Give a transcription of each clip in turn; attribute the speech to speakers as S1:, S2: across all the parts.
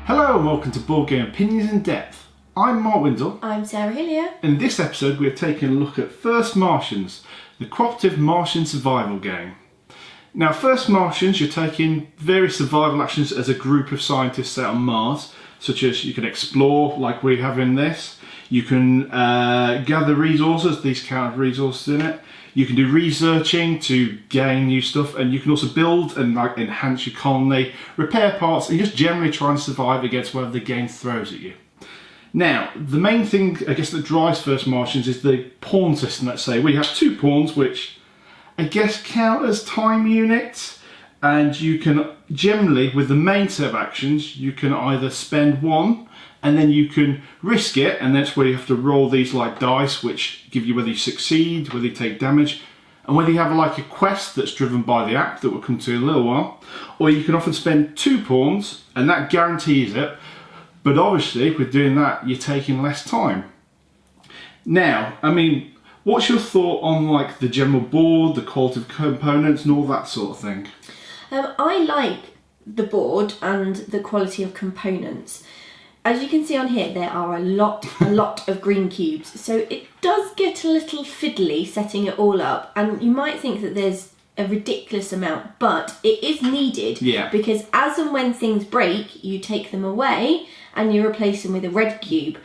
S1: Hello and welcome to Board Game Opinions in Depth. I'm Mark Windle.
S2: I'm Sarah Hillier.
S1: In this episode we are taking a look at First Martians, the cooperative Martian survival game. Now First Martians, you're taking various survival actions as a group of scientists out on Mars, such as you can explore like we have in this, you can gather resources, these count resources in it, you can do researching to gain new stuff, and you can also build and enhance your colony, repair parts, and just generally try and survive against whatever the game throws at you. Now, the main thing, I guess, that drives First Martians is the pawn system, let's say. We have 2 pawns, which I guess count as time units, and you can generally, with the main set of actions, you can either spend 1, and then you can risk it, and that's where you have to roll these like dice, which give you whether you succeed, whether you take damage, and whether you have like a quest that's driven by the app that we'll come to in a little while, or you can often spend 2 pawns, and that guarantees it. But obviously, with doing that, you're taking less time. Now, I mean, what's your thought on like the general board, the quality of components, and all that sort of thing?
S2: I like the board and the quality of components. As you can see on here, there are a lot of green cubes, so it does get a little fiddly setting it all up, and you might think that there's a ridiculous amount, but it is needed, because as and when things break, you take them away and you replace them with a red cube.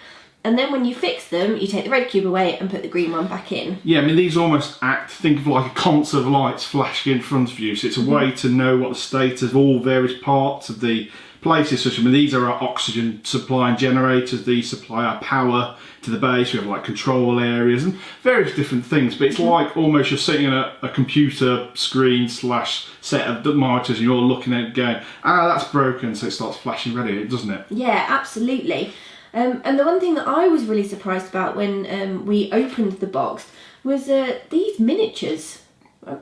S2: And then when you fix them, you take the red cube away and put the green one back in. Yeah, I
S1: mean, these almost think of like a concert of lights flashing in front of you. So it's a way to know what the state of all various parts of the places. So, I mean, these are our oxygen supply and generators. These supply our power to the base. We have like control areas and various different things. But it's like almost you're sitting in a computer screen / set of monitors and you're looking at it going, that's broken. So it starts flashing red, doesn't it?
S2: Yeah, absolutely. And the one thing that I was really surprised about when we opened the box was these miniatures.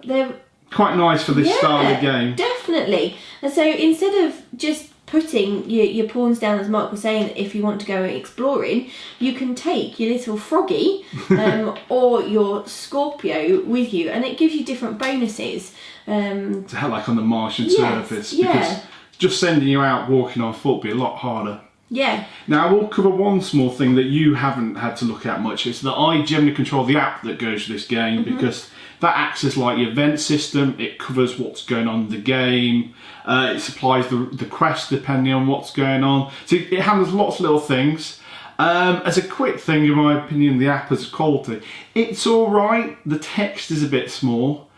S2: They're
S1: quite nice for this style of game.
S2: Definitely. And so instead of just putting your pawns down, as Mark was saying, if you want to go exploring, you can take your little froggy or your Scorpio with you, and it gives you different bonuses.
S1: To help like on the Martian surface, because just sending you out walking on foot would be a lot harder.
S2: Yeah.
S1: Now I will cover one small thing that you haven't had to look at much. It's that I generally control the app that goes to this game, because that acts as like the event system. It covers what's going on in the game. It supplies the quest depending on what's going on. So it handles lots of little things. As a quick thing, in my opinion, the app has quality. It's all right. The text is a bit small.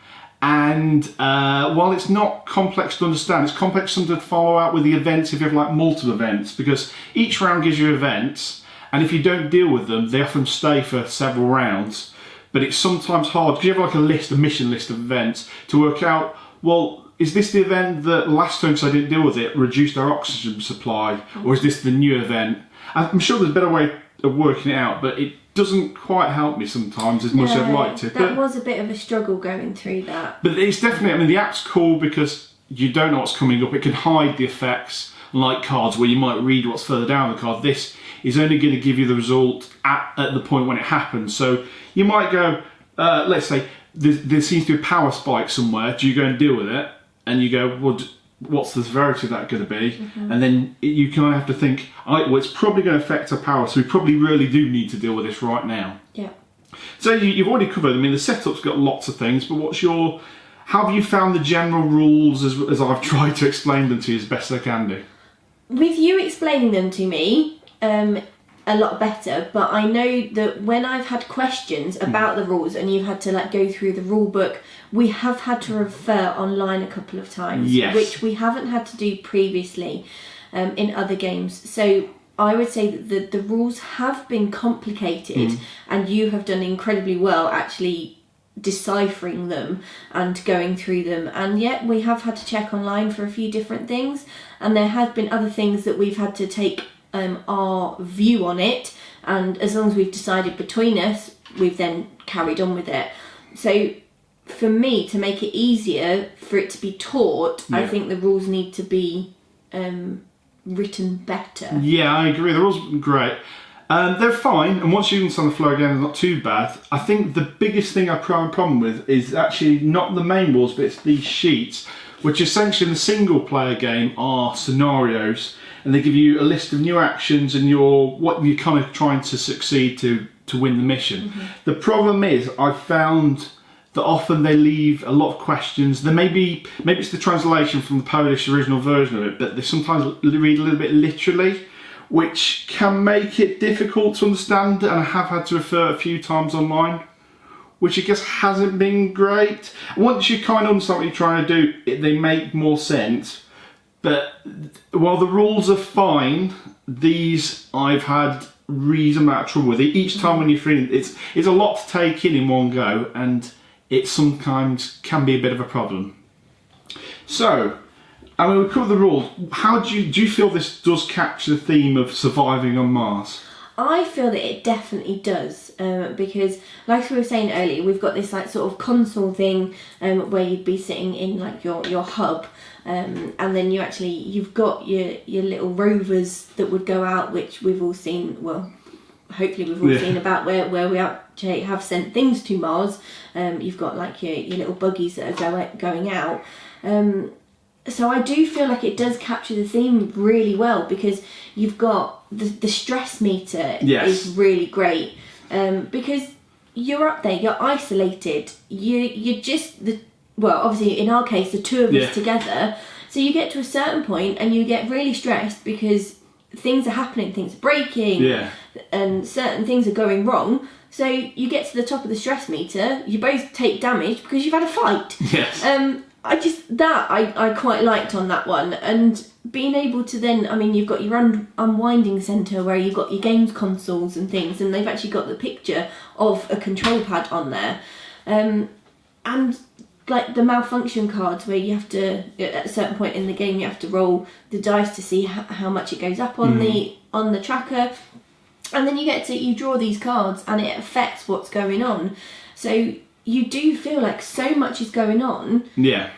S1: And while it's not complex to understand, it's complex something to follow out with the events if you have like multiple events, because each round gives you events, and if you don't deal with them, they often stay for several rounds. But it's sometimes hard, because you have like a mission list of events, to work out, well, is this the event that last time, because I didn't deal with it, reduced our oxygen supply, or is this the new event? I'm sure there's a better way of working it out, but it doesn't quite help me sometimes as much as I'd like to.
S2: That was a bit of a struggle going through that.
S1: But it's definitely, I mean, the app's cool because you don't know what's coming up. It can hide the effects, like cards where you might read what's further down the card. This is only going to give you the result at the point when it happens. So you might go, let's say there seems to be a power spike somewhere. Do you go and deal with it? And you go, well, what's the severity of that going to be? And then you kind of have to think, well, it's probably going to affect our power, so we probably really do need to deal with this right now.
S2: Yeah.
S1: So you've already covered, I mean, the setup's got lots of things, but how have you found the general rules as I've tried to explain them to you as best I can do?
S2: With you explaining them to me, a lot better, but I know that when I've had questions about the rules and you've had to like go through the rule book, we have had to refer online a couple of times, which we haven't had to do previously in other games. So I would say that the rules have been complicated, and you have done incredibly well actually deciphering them and going through them, and yet we have had to check online for a few different things, and there have been other things that we've had to take our view on it, and as long as we've decided between us, we've then carried on with it. So for me, to make it easier for it to be taught, I think the rules need to be written better.
S1: Yeah, I agree. The rules are great. They're fine, and once you understand the flow again, they're not too bad. I think the biggest thing I have a problem with is actually not the main rules, but it's these sheets, which essentially in the single player game are scenarios. and they give you a list of new actions and what you're kind of trying to succeed to win the mission. The problem is, I've found that often they leave a lot of questions. There maybe it's the translation from the Polish original version of it, but they sometimes read a little bit literally, which can make it difficult to understand, and I have had to refer a few times online, which I guess hasn't been great. Once you kind of understand what you're trying to do, they make more sense. But while the rules are fine, these I've had reasonable amount of trouble with. Each time when you're free, it's a lot to take in one go, and it sometimes can be a bit of a problem. So, I mean, we covered the rules. How do you feel this does capture the theme of surviving on Mars?
S2: I feel that it definitely does, because, like we were saying earlier, we've got this like sort of console thing where you'd be sitting in like your hub, and then you've got your little rovers that would go out, which we've all seen. Well, hopefully we've all seen about where we actually have sent things to Mars. You've got like your little buggies that are going out. So I do feel like it does capture the theme really well, because you've got the stress meter is really great, because you're up there, you're isolated, you're just obviously in our case the two of us together, so you get to a certain point and you get really stressed because things are happening, things are breaking, and certain things are going wrong. So you get to the top of the stress meter, you both take damage because you've had a fight. I quite liked on that one, and being able to then, I mean, you've got your unwinding centre where you've got your games consoles and things, and they've actually got the picture of a control pad on there, and like the malfunction cards where you have to, at a certain point in the game, you have to roll the dice to see how much it goes up on the tracker, and then you draw these cards and it affects what's going on. So you do feel like so much is going on,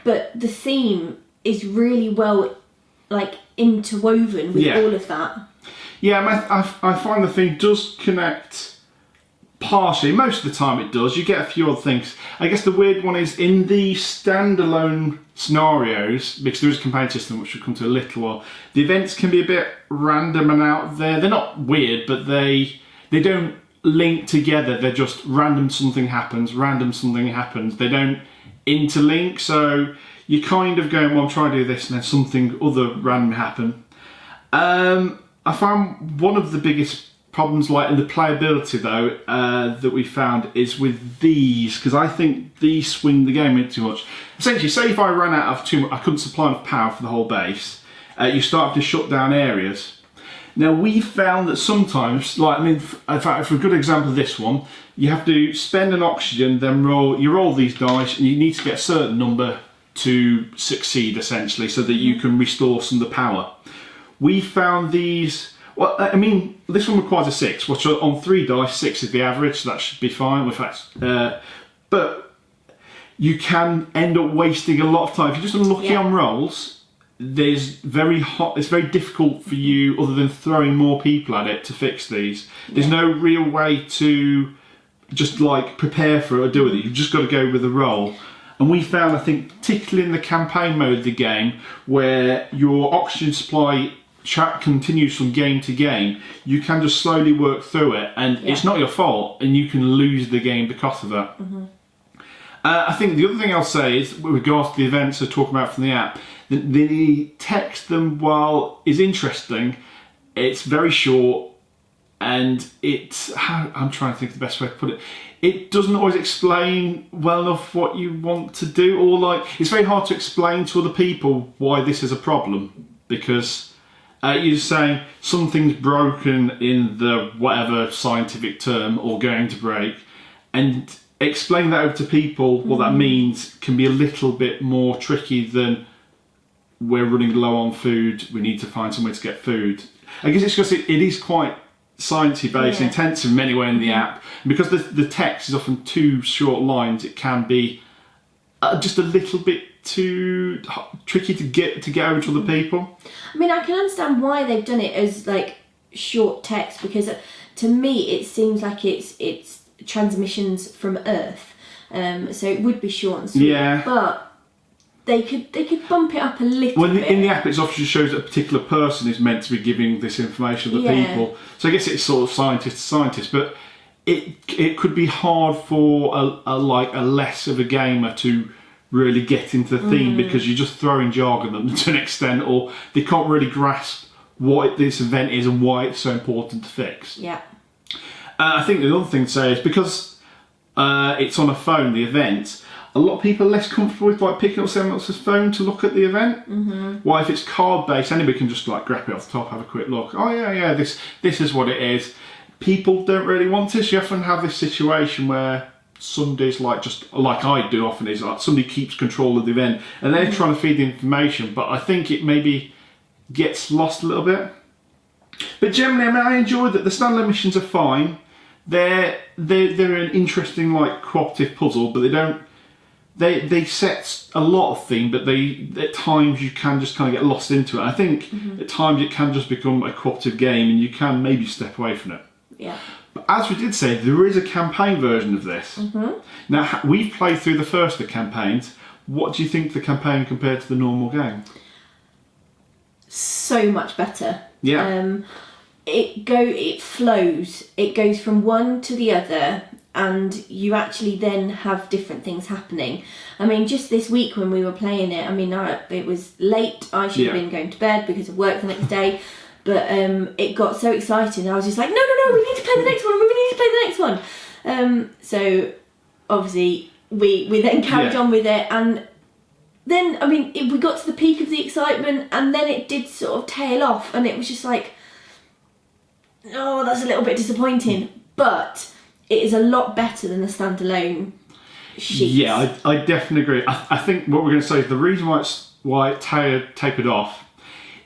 S2: but the theme is really well like interwoven with all of that.
S1: I find the theme does connect partially. Most of the time it does. You get a few other things. I guess the weird one is in the standalone scenarios, because there is a campaign system which we'll come to a little while, the events can be a bit random and out there. They're not weird, but they don't link together. They're just random something happens. They don't interlink, so you're kind of going, well, I'm trying to do this, and then something other random happen. I found one of the biggest problems, like in the playability though, that we found is with these, because I think these swing the game in too much. Essentially, say if I ran out of too much, I couldn't supply enough power for the whole base, you start to shut down areas. Now we found that sometimes, like, I mean, in fact, for a good example of this one, you have to spend an oxygen, then you roll these dice, and you need to get a certain number to succeed, essentially, so that you can restore some of the power. We found these, well, I mean, this one requires a 6, which on 3 dice, 6 is the average, so that should be fine. In fact, but you can end up wasting a lot of time. If you're just unlucky on rolls, it's very difficult for you, other than throwing more people at it, to fix these. There's no real way to just like prepare for it or deal with it. You've just got to go with the roll. And we found, I think, particularly in the campaign mode of the game, where your oxygen supply continues from game to game, you can just slowly work through it, and it's not your fault, and you can lose the game because of that. I think the other thing I'll say is, with regards to the events I talk about from the app, the text them, while is interesting, it's very short, and I'm trying to think of the best way to put it. It doesn't always explain well enough what you want to do, or like, it's very hard to explain to other people why this is a problem, because you're saying something's broken in the whatever scientific term, or going to break, and explain that over to people what that means can be a little bit more tricky than we're running low on food, we need to find somewhere to get food. I guess it's because it is quite sciencey based, intensive in many ways in the app, and because the text is often 2 short lines, it can be just a little bit too tricky to get over to other people.
S2: I mean, I can understand why they've done it as like short text, because to me it seems like it's transmissions from Earth, so it would be short and sweet. But they could bump it up a little bit.
S1: In the app, it obviously shows that a particular person is meant to be giving this information to the people. So I guess it's sort of scientist to scientist, but it could be hard for a less of a gamer to really get into the theme because you're just throwing jargon at them to an extent, or they can't really grasp what this event is and why it's so important to fix.
S2: Yeah.
S1: I think the other thing to say is because it's on a phone, the event, a lot of people are less comfortable with like picking up someone else's phone to look at the event. Why, if it's card based, anybody can just like grab it off the top, have a quick look. Oh yeah, this is what it is. People don't really want this. You often have this situation where somebody's like, just like I do often, is like somebody keeps control of the event and they're trying to feed the information, but I think it maybe gets lost a little bit. But generally, I mean, I enjoy that the standalone missions are fine. They're an interesting like cooperative puzzle, but they set a lot of theme, but at times you can just kind of get lost into it. I think at times it can just become a cooperative game and you can maybe step away from it.
S2: Yeah.
S1: But as we did say, there is a campaign version of this. Now, we've played through the first of the campaigns. What do you think of the campaign compared to the normal game?
S2: So much better.
S1: Yeah.
S2: It flows. It goes from one to the other, and you actually then have different things happening. I mean, just this week when we were playing it, I mean, it was late. I should have been going to bed because of work the next day. But it got so exciting. I was just like, no, we need to play the next one. We need to play the next one. So obviously we then carried on with it, and then I mean we got to the peak of the excitement, and then it did sort of tail off, and it was just like, oh, that's a little bit disappointing. But it is a lot better than the standalone sheets.
S1: Yeah, I definitely agree. I think what we're going to say is the reason why it tapered off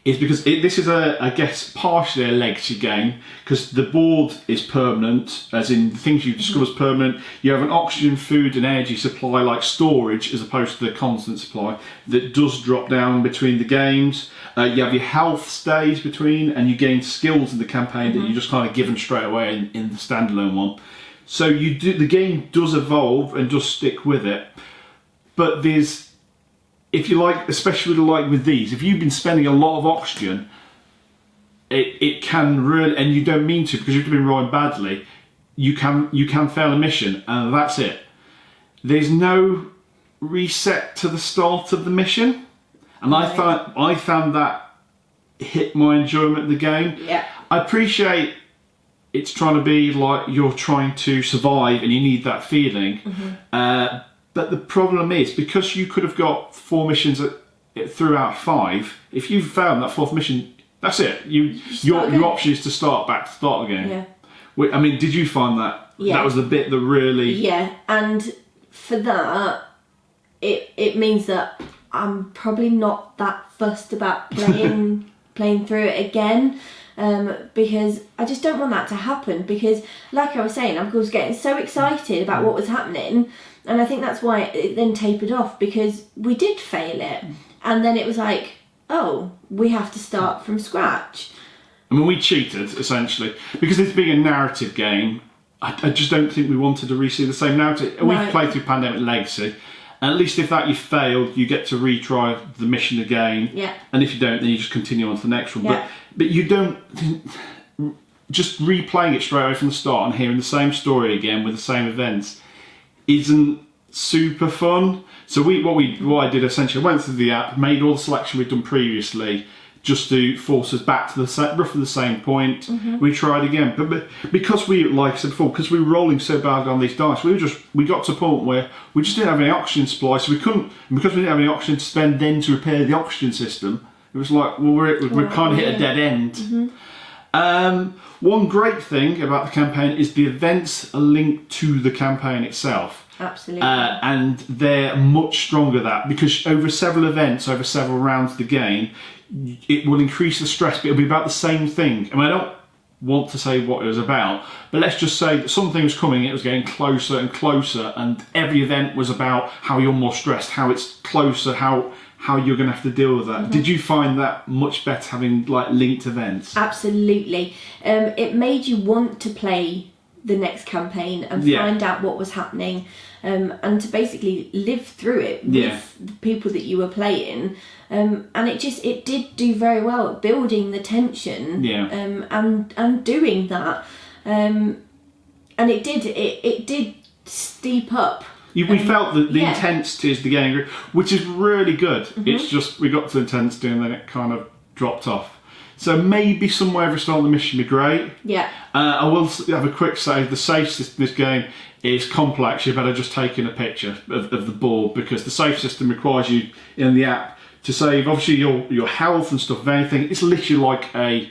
S1: is because this is I guess partially a legacy game, because the board is permanent, as in the things you discover is permanent. You have an oxygen, food and energy supply like storage as opposed to the constant supply that does drop down between the games. You have your health stays between, and you gain skills in the campaign that you're just kind of given straight away in the standalone one. So the game does evolve and does stick with it, but if you like, especially with these, if you've been spending a lot of oxygen, it can really, and you don't mean to because you've been rolling badly, you can fail a mission and that's it. There's no reset to the start of the mission, and I found that hit my enjoyment of the game.
S2: Yeah. I
S1: appreciate it's trying to be like you're trying to survive and you need that feeling. But the problem is, because you could have got 4 missions throughout 5, if you failed that 4th mission, that's it. Your option is to start again. Yeah. I mean, did you find that? Yeah. That was the bit that really...
S2: Yeah, and for that, it means that I'm probably not that fussed about playing through it again. Because I just don't want that to happen, because like I was saying, I was getting so excited about what was happening, and I think that's why it then tapered off, because we did fail it and then it was like, oh, we have to start from scratch.
S1: I mean, we cheated essentially because this being a narrative game. I just don't think we wanted to re-see the same narrative. We've played through Pandemic Legacy. At least if that you failed, you get to retry the mission again.
S2: Yeah.
S1: And if you don't, then you just continue on to the next one. Yeah. But you don't... Just replaying it straight away from the start and hearing the same story again with the same events isn't super fun. So what I did essentially, I went through the app, made all the selection we'd done previously, just to force us back to roughly the same point. We tried again, but because we, like I said before, because we were rolling so bad on these dice, we got to a point where we just didn't have any oxygen supply, so we couldn't, because we didn't have any oxygen to spend then to repair the oxygen system. It was like, well, we're kind of hit a dead end. One great thing about the campaign is the events are linked to the campaign itself.
S2: Absolutely.
S1: And they're much stronger that, because over several events, over several rounds of the game, it will increase the stress, but it'll be about the same thing. I mean, I don't want to say what it was about, but let's just say that something was coming, it was getting closer and closer, and every event was about how you're more stressed, how it's closer, how you're going to have to deal with that. Did you find that much better having like linked events?
S2: Absolutely. It made you want to play the next campaign and
S1: Yeah.
S2: find out what was happening, and to basically live through it with
S1: Yeah.
S2: the people that you were playing. And it did do very well at building the tension,
S1: Yeah.
S2: and doing that. And it did steep up.
S1: We felt that the
S2: yeah.
S1: intensity is the game, which is really good.
S2: Mm-hmm.
S1: It's just we got to intensity and then it kind of dropped off. So maybe somewhere every start of the mission would be great.
S2: Yeah.
S1: I will have a quick say, the safe system in this game is complex. You've better just taking a picture of the board, because the safe system requires you in the app to save obviously your health and stuff. If anything, it's literally like a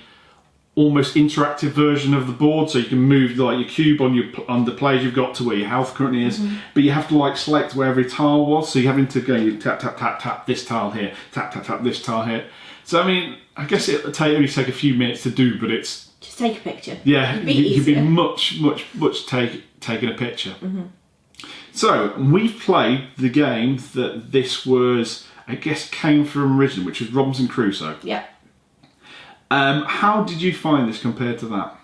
S1: almost interactive version of the board, so you can move like your cube on the players you've got to where your health currently is, but you have to like select where every tile was, so you're having to go, you tap tap tap tap this tile here, tap tap tap this tile here. So I mean, I guess it'll only take a few minutes to do, but it's
S2: Just take a picture.
S1: yeah,
S2: It'd be
S1: you'd be
S2: easier.
S1: much taking a picture. So we've played the game that this was, I guess, came from originally, which was Robinson Crusoe.
S2: Yeah.
S1: How did you find this compared to that?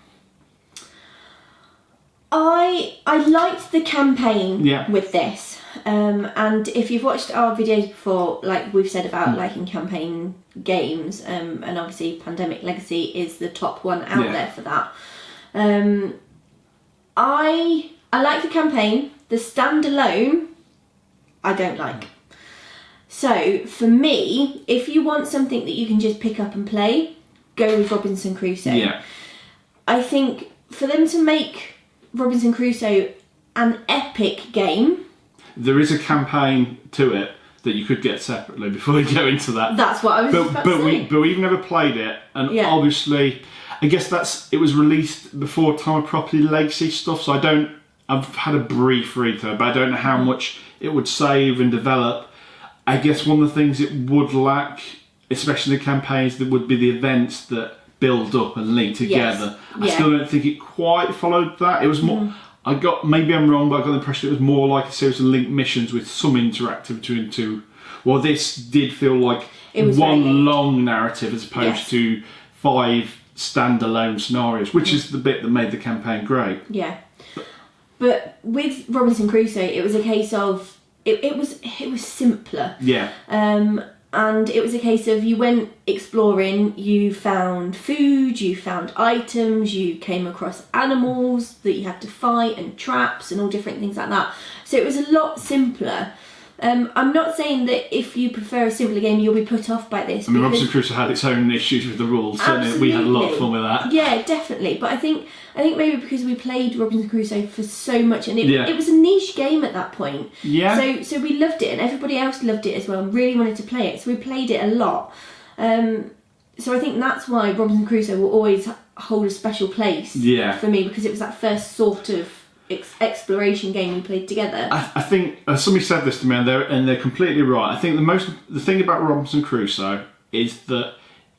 S2: I liked the campaign
S1: Yeah.
S2: with this, and if you've watched our videos before, like we've said about liking campaign games, and obviously Pandemic Legacy is the top one out
S1: Yeah.
S2: there for that. I like the campaign. The standalone, I don't like. So for me, if you want something that you can just pick up and play, go with Robinson Crusoe.
S1: Yeah.
S2: I think for them to make Robinson Crusoe an epic game,
S1: There is a campaign to it that you could get separately before we go into that.
S2: that's what I was just about to say.
S1: We've never played it, and
S2: Yeah.
S1: obviously, I guess it was released before Time of Property Legacy stuff, so I've had a brief read through it, but I don't know how much it would save and develop. I guess one of the things it would lack, especially the campaigns, that would be the events that build up and link together. I
S2: Yeah.
S1: still don't think it quite followed that. It was more. Maybe I'm wrong, but I got the impression it was more like a series of linked missions with some interactive between two. Well, this did feel like
S2: It was very
S1: one
S2: linked.
S1: long narrative as opposed
S2: Yes.
S1: to 5 standalone scenarios, which is the bit that made the campaign great.
S2: Yeah. But with Robinson Crusoe, it was a case of it was simpler.
S1: Yeah.
S2: And it was a case of you went exploring, you found food, you found items, you came across animals that you had to fight and traps and all different things like that. So it was a lot simpler. I'm not saying that if you prefer a simpler game, you'll be put off by this.
S1: I mean,
S2: because-
S1: Robinson Crusoe had its own issues with the rules, so we had a lot of fun with that.
S2: Yeah, definitely. But I think maybe because we played Robinson Crusoe for so much, and
S1: Yeah.
S2: it was a niche game at that point.
S1: Yeah.
S2: So we loved it, and everybody else loved it as well, and really wanted to play it. So we played it a lot. So I think that's why Robinson Crusoe will always hold a special place
S1: Yeah.
S2: for me, because it was that first sort of exploration game we played together.
S1: I think somebody said this to me, and they're completely right. I think the thing about Robinson Crusoe is that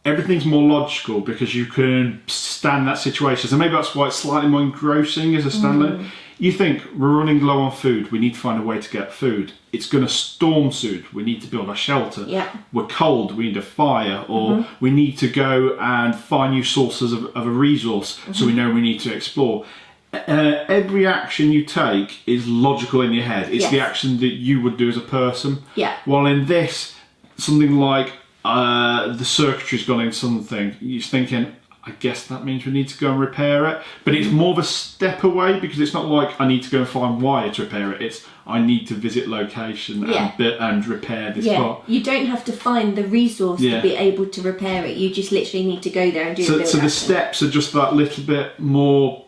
S1: everything's more logical because you can stand that situation. So maybe that's why it's slightly more engrossing as a standalone. You think, we're running low on food, we need to find a way to get food. It's going to storm soon, we need to build our shelter.
S2: Yeah.
S1: We're cold, we need a fire, or we need to go and find new sources of a resource, so we know we need to explore. Every action you take is logical in your head. It's the
S2: Yes.
S1: action that you would do as a person.
S2: Yeah.
S1: While in this, something like the circuitry's gone in something, you're thinking, I guess that means we need to go and repair it. But it's more of a step away, because it's not like I need to go and find wire to repair it. It's I need to visit location and repair this part.
S2: You don't have to find the resource
S1: Yeah.
S2: to be able to repair it. You just literally need to go there and do the build
S1: So the
S2: action.
S1: steps are just that little bit more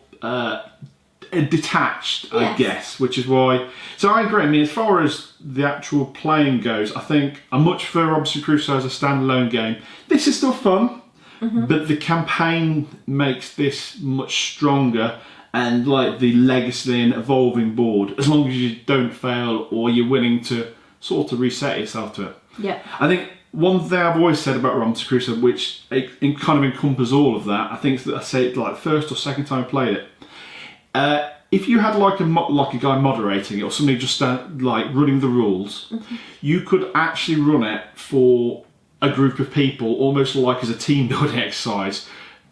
S1: detached, I
S2: Yes.
S1: guess, which is why. So I agree. I mean, as far as the actual playing goes, I think I much prefer Robinson Crusoe as a standalone game. This is still fun, but the campaign makes this much stronger, and like the legacy and evolving board, as long as you don't fail or you're willing to sort of reset yourself to it.
S2: Yeah.
S1: I think one thing I've always said about Robinson Crusoe, which kind of encompasses all of that, I think is that I say it like first or second time I played it. If you had like a guy moderating it, or somebody just like running the rules, you could actually run it for a group of people, almost like as a team building exercise,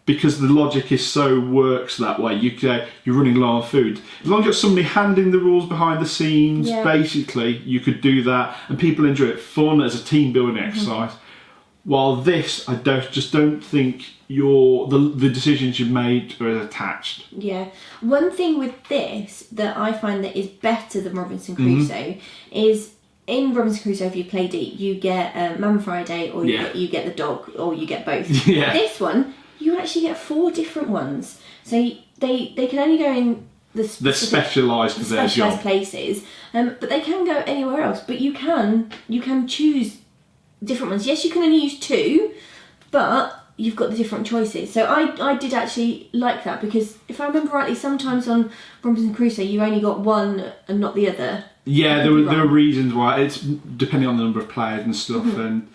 S1: because the logic is so works that way. You're running low on food. As long as you've got somebody handing the rules behind the scenes, basically, you could do that, and people enjoy it. Fun as a team building exercise. While this, I don't think the decisions you've made are attached.
S2: Yeah. One thing with this that I find that is better than Robinson Crusoe is, in Robinson Crusoe, if you played it, you get Mama Friday, or you get the dog, or you get both.
S1: Yeah.
S2: This one, you actually get 4 different ones. So they can only go in the
S1: specialised
S2: places, but they can go anywhere else. But you can choose different ones. Yes, you can only use 2, but you've got the different choices. So I did actually like that, because if I remember rightly, sometimes on Robinson Crusoe you only got one and not the other.
S1: Yeah, there were reasons why. It's depending on the number of players and stuff, and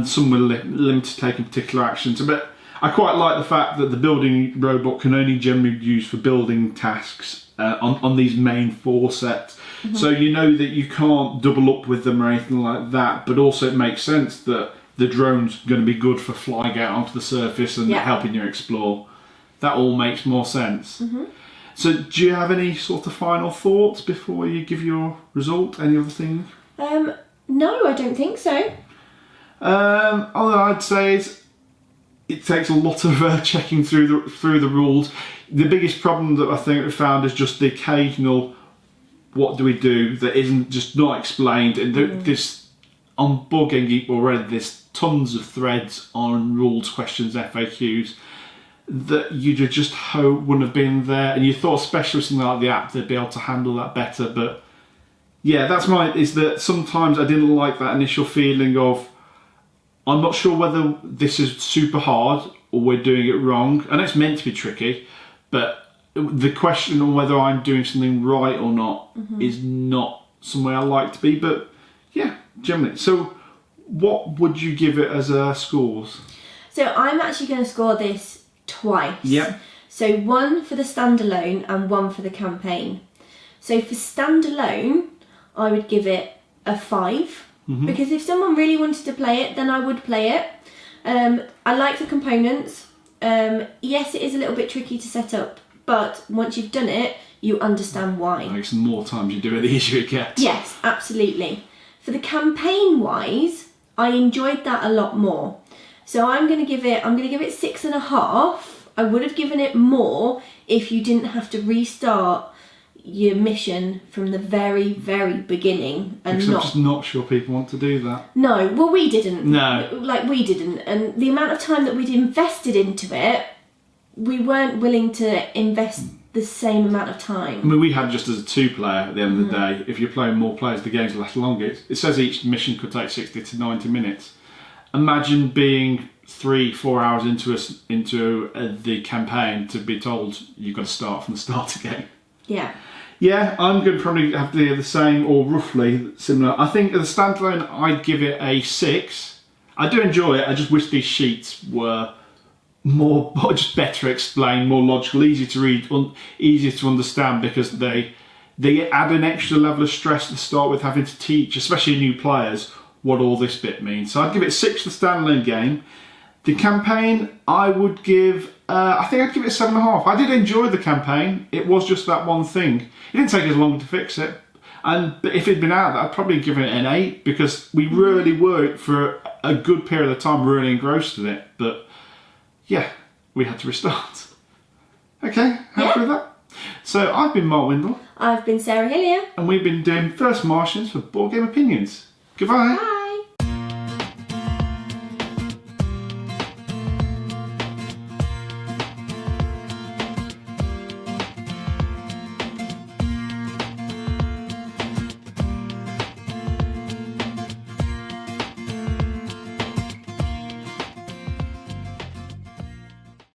S1: some were limited to taking particular actions. But I quite like the fact that the building robot can only generally be used for building tasks on these main 4 sets. So you know that you can't double up with them or anything like that, but also it makes sense that the drone's going to be good for flying out onto the surface and helping you explore. That all makes more sense. So do you have any sort of final thoughts before you give your result? Any other thing?
S2: No, I don't think so.
S1: All I'd say is it takes a lot of checking through the rules. The biggest problem that I think we found is just the occasional what do we do that isn't just not explained. And this on Board Game Geek already, there's tons of threads on rules, questions, FAQs that you'd just hope wouldn't have been there, and you thought especially with something like the app they'd be able to handle that better. But yeah, that's is that sometimes I didn't like that initial feeling of I'm not sure whether this is super hard or we're doing it wrong, and it's meant to be tricky, but the question on whether I'm doing something right or not is not somewhere I like to be. But yeah, generally. So what would you give it as scores? So
S2: I'm actually going to score this twice.
S1: Yep.
S2: So 1 for the standalone and 1 for the campaign. So for standalone, I would give it a 5, because if someone really wanted to play it, then I would play it. I like the components. Yes, it is a little bit tricky to set up, but once you've done it, you understand why.
S1: Like, the more times you do it, the easier it gets.
S2: Yes, absolutely. For the campaign wise, I enjoyed that a lot more. So I'm going to give it 6.5. I would have given it more if you didn't have to restart your mission from the very, very beginning. And
S1: because I'm just not sure people want to do that.
S2: No, well, we didn't.
S1: No.
S2: Like, we didn't. And the amount of time that we'd invested into it, we weren't willing to invest the same amount of time. I
S1: mean, we had just as a 2-player at the end of the day. If you're playing more players, the games last longer. It says each mission could take 60 to 90 minutes. Imagine being 3-4 hours into the campaign to be told you've got to start from the start again.
S2: Yeah.
S1: Yeah, I'm going to probably have to do the same or roughly similar. I think as a standalone, I'd give it a 6. I do enjoy it. I just wish these sheets were just better explained, more logical, easier to read, easier to understand, because they add an extra level of stress to start with, having to teach, especially new players, what all this bit means. So I'd give it 6 for the standalone game. The campaign, I would give, I think I'd give it 7.5. I did enjoy the campaign. It was just that one thing. It didn't take as long to fix it. But if it'd been out of that, I'd probably give it an 8, because we really were, for a good period of time, really engrossed in it. But yeah, we had to restart. Okay, happy with that? So I've been Mark Windle.
S2: I've been Sarah Hillier.
S1: And we've been doing First Martians for Board Game Opinions. Goodbye.
S2: Bye.